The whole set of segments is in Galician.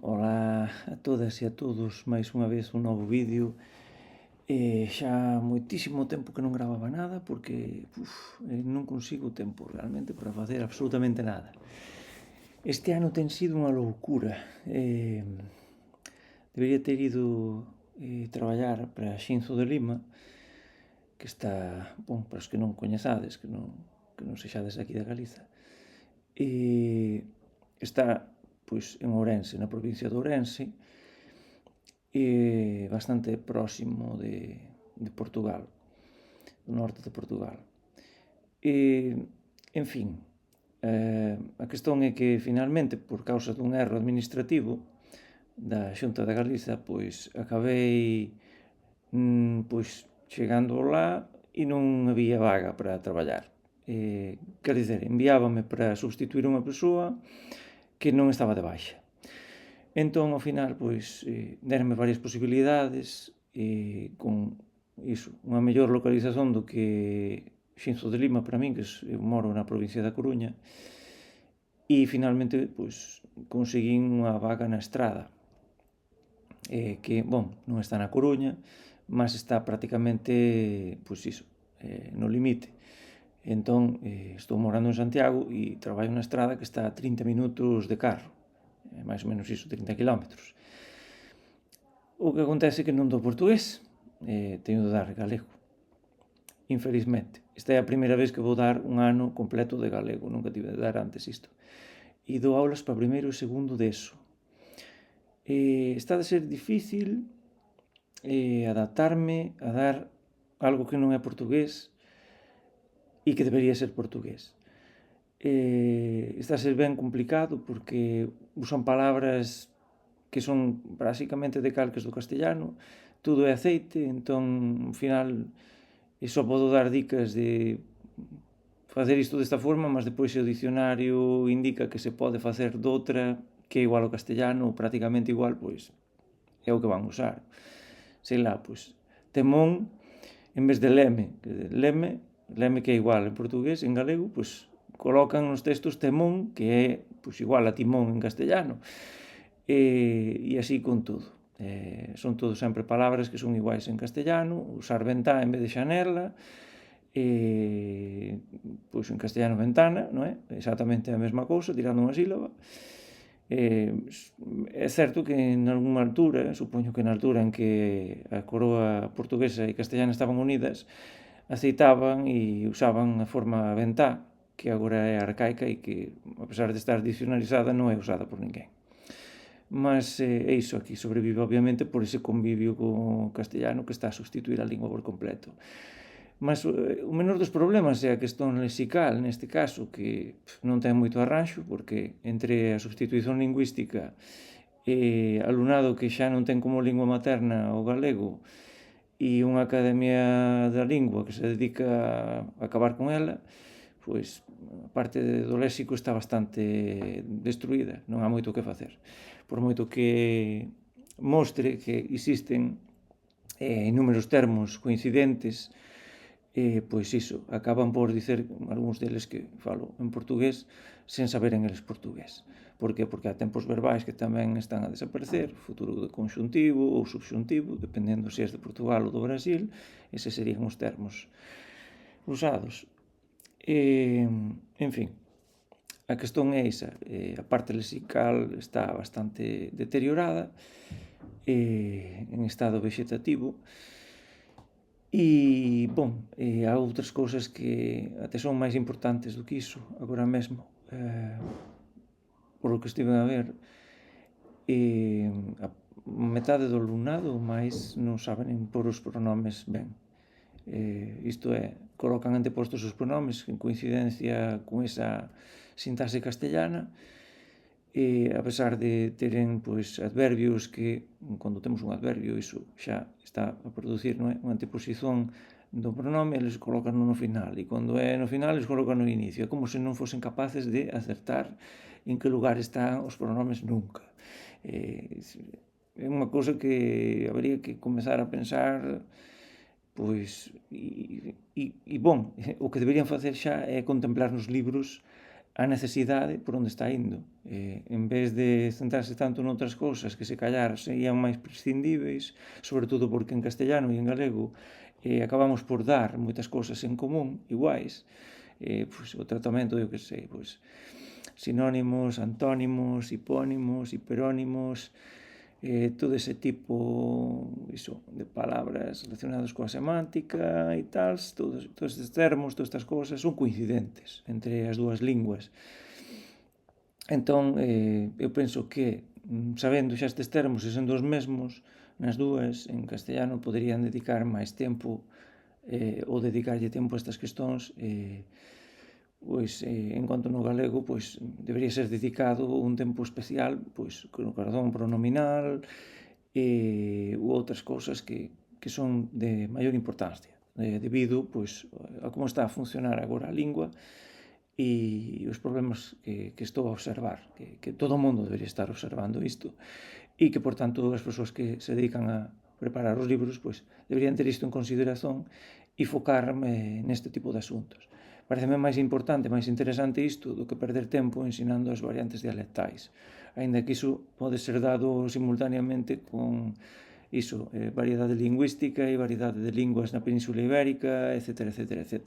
Ola a todas e a todos, máis unha vez un novo vídeo. Xa moitísimo tempo que non gravaba nada porque non consigo tempo realmente para facer absolutamente nada. Este ano ten sido unha loucura. Debería ter ido traballar para Xinzo de Lima, que está, para os que non coñezades, que non sexades aquí da Galiza, está pois en Ourense, na provincia de Ourense, bastante próximo de Portugal, do norte de Portugal. En fin, a questón é que finalmente, por causa dun erro administrativo da Xunta de Galiza, pois acabei chegando lá e non había vaga para traballar. Quer dizer, enviábame para substituir unha persoa que non estaba de baixa. Entón, ao final, deronme varias posibilidades con iso, unha mellor localización do que Xinzo de Lima para min, que eu moro na provincia da Coruña, e finalmente, conseguín unha vaga na Estrada, que, non está na Coruña, mas está prácticamente, no limite. Entón, estou morando en Santiago e traballo na Estrada que está a 30 minutos de carro, máis ou menos iso, 30 kilómetros. O que acontece é que non dou portugués, teño de dar galego, infelizmente. Esta é a primeira vez que vou dar un ano completo de galego, nunca tive de dar antes isto. E dou aulas para primeiro e segundo de ESO. Está de ser difícil adaptarme a dar algo que non é portugués e que debería ser portugués. Está a ser ben complicado porque usan palabras que son basicamente decalques do castellano, todo é aceite, entón, ao final, só podo dar dicas de facer isto desta forma, mas depois o dicionario indica que se pode facer doutra, que é igual ao castellano, ou prácticamente igual, é o que van usar. Sei lá, temón, en vez de leme que é igual en portugués, en galego, colocan nos textos temón, que é igual a timón en castellano, e así con todo. Son todo sempre palabras que son iguais en castellano, usar ventá en vez de xanela, en castellano ventana, non é? Exactamente a mesma cousa, tirando unha sílaba. É certo que en algunha altura, supoño que na altura en que a coroa portuguesa e castellana estaban unidas, aceitaban e usaban a forma ventá, que agora é arcaica e que, a pesar de estar dicionarizada, non é usada por ninguén. Mas é iso, aquí sobrevive obviamente por ese convivio co castellano que está a sustituir a lingua por completo. Mas o menor dos problemas é a questón lexical, neste caso, que non ten moito arranxo, porque entre a substituición lingüística e alumnado que xa non ten como lingua materna o galego e unha academia da lingua que se dedica a acabar con ela, a parte do léxico está bastante destruída, non há moito que facer. Por moito que mostre que existen inúmeros termos coincidentes, acaban por dicer algúns deles que falo en portugués sen saber en eles portugués. Por que? Porque há tempos verbais que tamén están a desaparecer, futuro de conxuntivo ou subxuntivo, dependendo se és de Portugal ou do Brasil, eses serían os termos usados. En fin, a questón é esa, a parte lexical está bastante deteriorada, en estado vegetativo, e, há outras cousas que até son máis importantes do que iso, agora mesmo, por o que estive a ver, a metade do alumnado ou máis non saben nin pôr os pronomes ben. Isto é, colocan antepostos os pronomes en coincidencia con esa sintaxe castellana, a pesar de teren adverbios que, cando temos un adverbio, iso xa está a producir, non é, unha anteposición do pronome, eles colocan no final, e cando é no final, eles colocan no inicio. É como se non fosen capaces de acertar en que lugar están os pronomes nunca. É unha cousa que habería que comezar a pensar, o que deberían facer xa é contemplar nos libros a necesidade por onde está indo. En vez de centrarse tanto noutras cousas que se callar serían máis prescindíveis, sobre todo porque en castellano e en galego acabamos por dar moitas cousas en común, iguais, pois, o tratamento, eu que sei, pois, sinónimos, antónimos, hipónimos, hiperónimos, todo ese tipo de palabras relacionadas coa semántica e tal, todos estes termos, todas estas cousas son coincidentes entre as dúas linguas. Entón, eu penso que, sabendo xa estes termos e sendo os mesmos nas dúas, en castellano poderían dedicar máis tempo ou dedicarlle tempo a estas questões, pois, en cuanto no galego, pois, debería ser dedicado un tempo especial, pois, con o corazón pronominal ou outras cousas que son de maior importancia, debido, pois, a como está a funcionar agora a lingua e os problemas que estou a observar, que todo o mundo debería estar observando isto, e que, por tanto, as persoas que se dedican a preparar os libros, pois, deberían ter isto en consideración e focarme neste tipo de asuntos. Pareceme máis importante, máis interesante isto do que perder tempo ensinando as variantes dialectais, aínda que iso pode ser dado simultaneamente con variedade lingüística e variedade de linguas na Península Ibérica, etc, etc, etc.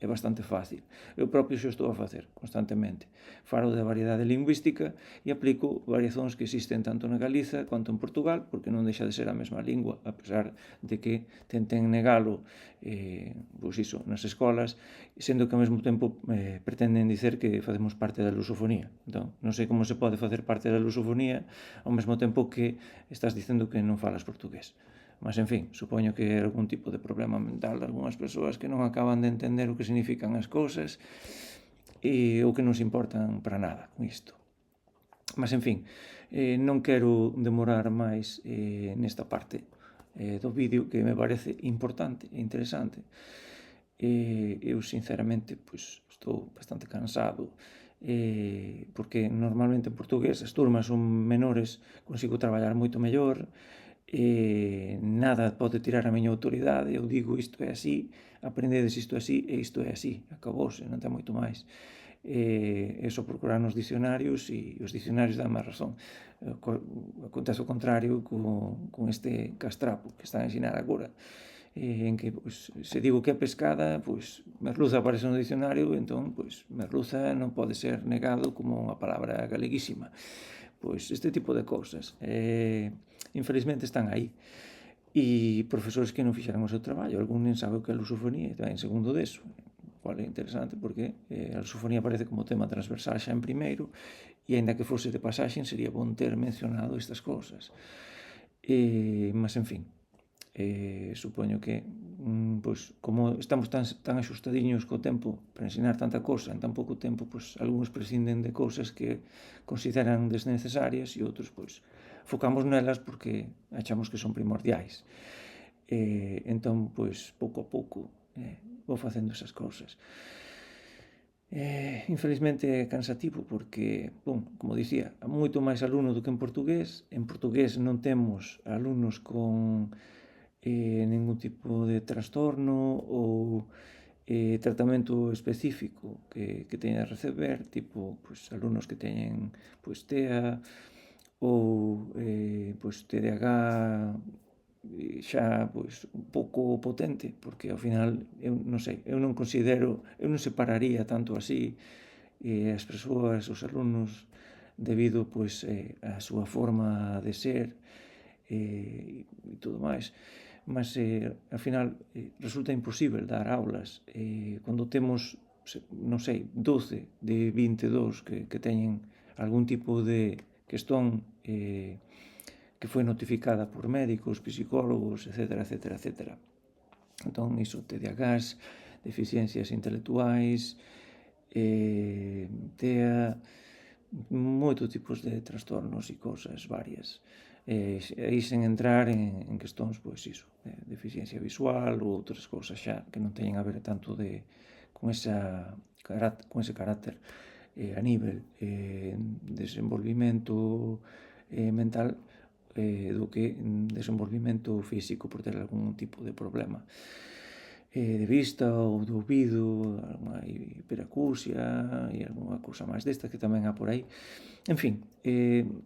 É bastante fácil. Eu propio xo estou a facer constantemente. Falo da variedade lingüística e aplico variacións que existen tanto na Galiza quanto en Portugal, porque non deixa de ser a mesma lingua, a pesar de que tenten negalo nas escolas, sendo que ao mesmo tempo pretenden dicer que facemos parte da lusofonía. Entón, non sei como se pode facer parte da lusofonía ao mesmo tempo que estás dicendo que non falas portugués. Mas, en fin, supoño que é algún tipo de problema mental de algunhas persoas que non acaban de entender o que significan as cousas ou que non se importan para nada con isto. Mas, en fin, non quero demorar máis nesta parte do vídeo, que me parece importante e interesante. Eu, sinceramente, pois, estou bastante cansado, porque normalmente en portugués as turmas son menores, consigo traballar moito mellor, nada pode tirar a miña autoridade, eu digo isto é así, aprendedes isto así e isto é así, acabouse, non ten moito máis. É só procurar nos dicionarios e os dicionarios dan máis razón. Acontece o contrario con este castrapo que están a ensinar agora, en que, pois, se digo que é pescada, pois, merluza aparece no dicionario, entón, pois, merluza non pode ser negado como unha palabra galeguísima. Pois, este tipo de cousas, infelizmente están aí. E profesores que non fixeran o seu traballo, algún nen sabe o que é a lusofonía, está en segundo deso, cual é interesante porque a lusofonía aparece como tema transversal xa en primeiro, e aínda que fose de pasaxen sería bon ter mencionado estas cousas. Mas, en fin, supoño que pois, como estamos tan axustadiños co tempo para ensinar tanta cousa en tan pouco tempo, pois, algúns prescinden de cousas que consideran desnecesarias e outros, pois, focamos nelas porque achamos que son primordiais. Entón, pois, pouco a pouco vou facendo esas cousas. Infelizmente é cansativo porque, como dicía, há moito máis alumno do que en portugués. En portugués non temos alumnos con ningún tipo de trastorno ou tratamento específico que teñen a receber, tipo, pois, alumnos que teñen, pois, TEA ou TDAH xa, pois, un pouco potente, porque ao final, eu non sei, eu non separaría tanto así as persoas, os alumnos, debido, pois, a súa forma de ser e todo máis. Mas, ao final, resulta imposible dar aulas cando temos, non sei, 12 de 22 que teñen algún tipo de questón que foi notificada por médicos, psicólogos, etc, etc, etc. Entón, iso, TDAHs, deficiencias intelectuais, TEA, moitos tipos de trastornos e cousas varias. Aí sen entrar en questóns, pois iso, deficiencia visual ou outras cousas xa que non teñen a ver tanto con ese carácter a nivel desenvolvimento mental do que desenvolvimento físico por ter algún tipo de problema de vista ou do ouvido, unha hiperacusia e algunha cousa máis desta que tamén há por aí. En fin,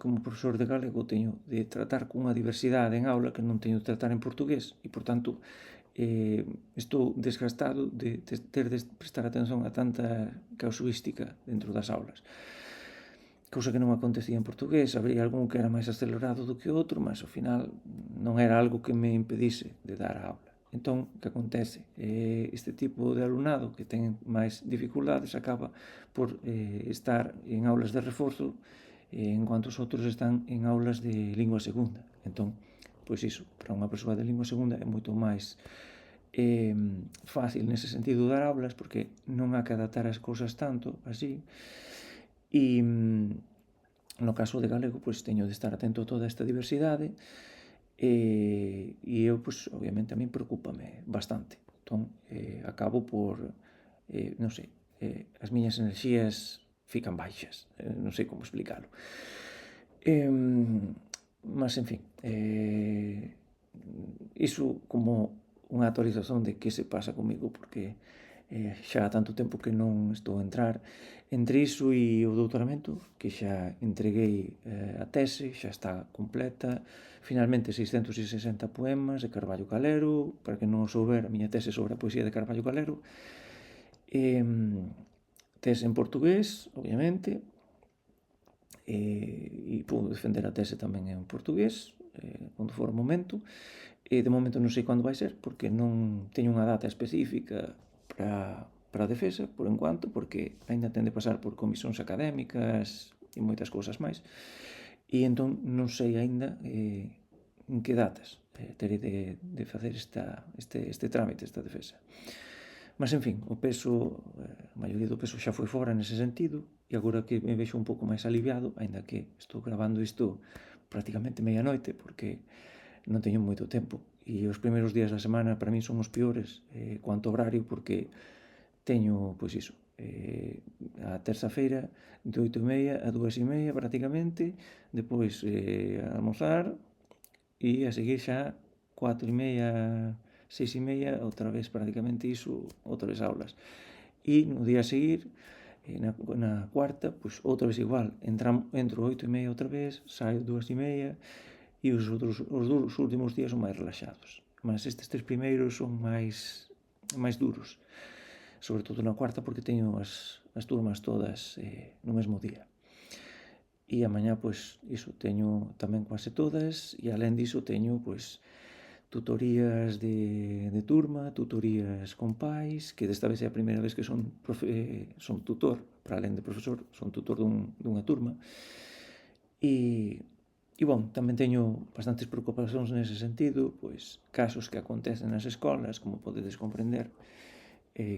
como profesor de galego teño de tratar cunha diversidade en aula que non teño de tratar en portugués e, por tanto, estou desgastado de ter de prestar atención a tanta casuística dentro das aulas. Cousa que non acontecía en portugués, habría algún que era máis acelerado do que outro, mas ao final non era algo que me impedise de dar a aula. Entón, que acontece? Este tipo de alumnado que ten máis dificultades acaba por estar en aulas de reforzo en cuanto os outros están en aulas de lingua segunda. Entón, pois iso, para unha persoa de lingua segunda é moito máis fácil nese sentido dar aulas porque non há que adaptar as cousas tanto así. E no caso de galego, pois teño de estar atento a toda esta diversidade e eu, pois, obviamente, a min preocúpame bastante. Entón, acabo por, non sei, as miñas enerxías fican baixas, non sei como explicalo. Mas, en fin, iso como unha actualización de que se pasa comigo, porque xa há tanto tempo que non estou a entrar. Entre iso e o doutoramento, que xa entreguei a tese, xa está completa, finalmente 660 poemas de Carballo Calero, para que non o souber, a miña tese sobre a poesía de Carballo Calero, tese en portugués, obviamente, e pude defender a tese tamén en portugués, cando for o momento, e de momento non sei cando vai ser, porque non teño unha data específica para a defesa, por enquanto, porque aínda ten de pasar por comisións académicas e moitas cousas máis, e entón non sei aínda en que datas terei de facer este trámite, esta defesa. Mas, en fin, o peso, a maioría do peso xa foi fora nese sentido, e agora que me vexo un pouco máis aliviado, aínda que estou gravando isto prácticamente medianoite, porque non teño moito tempo, e os primeiros días da semana para min son os piores cuanto horario, porque teño, pois iso, a terça-feira de 8:30 a 2:30 prácticamente, depois almorzar e a seguir xa 4:30, 6:30, outra vez prácticamente iso, outra vez aulas. E no día a seguir, na cuarta, pois outra vez igual, entro 8:30 outra vez, saio 2:30, e os últimos días son máis relaxados. Mas estes 3 primeiros son máis duros, sobre todo na cuarta, porque teño as turmas todas no mesmo día. E a mañá, pois, iso, teño tamén quase todas, e alén diso teño, pois, tutorías de turma, tutorías con pais, que desta vez é a primeira vez que son tutor, para alén de profesor, son tutor dunha turma. E, bon, tamén teño bastantes preocupacións nese sentido, pois, casos que acontecen nas escolas, como podedes comprender,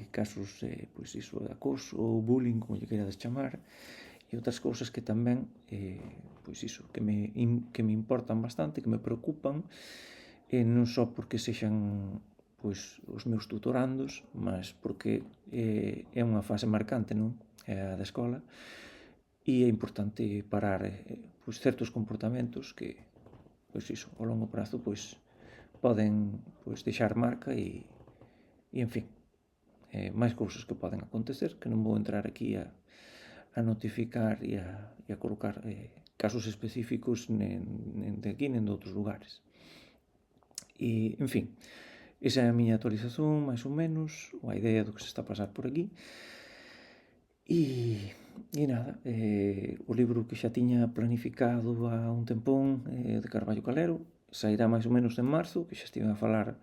casos, pois iso, de acoso ou bullying, como lle querades chamar, e outras cousas que tamén, pois iso, que me importan bastante, que me preocupan, non só porque sexan, pois, os meus tutorandos, mas porque é unha fase marcante, non? É a da escola, e é importante parar pois, certos comportamentos que, pois iso, ao longo prazo, pois, poden pois, deixar marca e en fin, máis cousas que poden acontecer, que non vou entrar aquí a notificar e a colocar casos específicos nen de aquí nen de outros lugares. E, en fin, esa é a miña actualización, máis ou menos, a idea do que se está a pasar por aquí. E nada, o libro que xa tiña planificado há un tempón de Carballo Calero sairá máis ou menos en marzo, que xa estiven a falar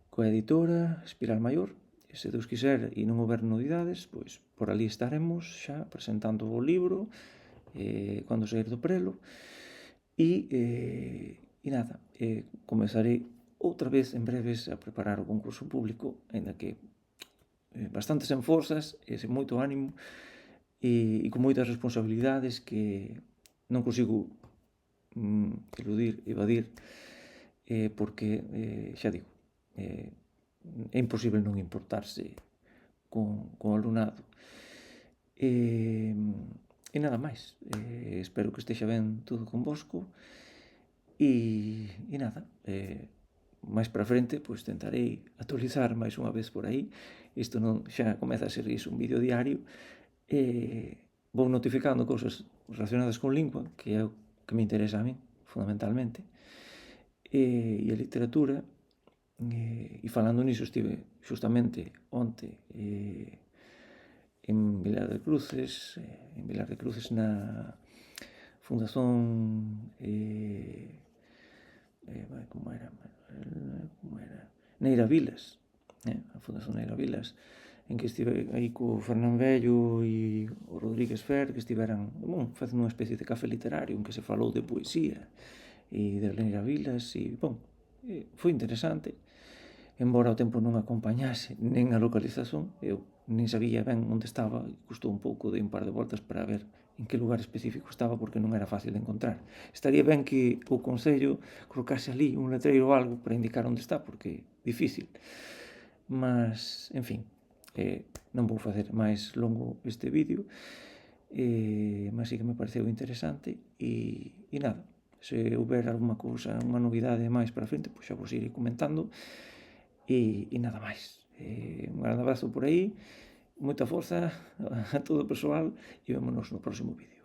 coa editora Espiral Maior, e se Deus quiser e non houber novidades, pois por ali estaremos xa presentando o libro cando sair do prelo, e nada, comezarei outra vez en breves a preparar o concurso público, aínda que bastantes en forzas e sen moito ánimo e con moitas responsabilidades que non consigo evadir, porque, xa digo, é imposible non importarse con o alumnado. E nada máis, espero que estexa ben todo convosco e nada, máis para frente, pois tentarei actualizar máis unha vez por aí. Isto non xa comeza a ser iso un vídeo diario, e vou notificando cousas relacionadas con lingua, que é o que me interesa a min, fundamentalmente, e a literatura. E falando niso, estive xustamente onte en Vilar de Cruces, na Fundación como era? Neira Vilas, a Fundación Neira Vilas, en que estive aí co Fernán Vello e o Rodríguez Fer, que estiveran facendo unha especie de café literario en que se falou de poesía e de Neira Vilas, e, foi interesante, embora o tempo non acompañase nen a localización, eu nin sabía ben onde estaba, e custou un pouco de un par de voltas para ver en que lugar específico estaba, porque non era fácil de encontrar. Estaría ben que o Concello colocase ali un letreiro ou algo para indicar onde está, porque é difícil. Mas, en fin, non vou facer máis longo este vídeo, mas sí que me pareceu interesante, e nada, se houber alguma cousa, unha novidade máis para frente, pois xa vos irei comentando, e nada máis. Un grande abrazo por aí, moita forza a todo o persoal, e vémonos no próximo vídeo.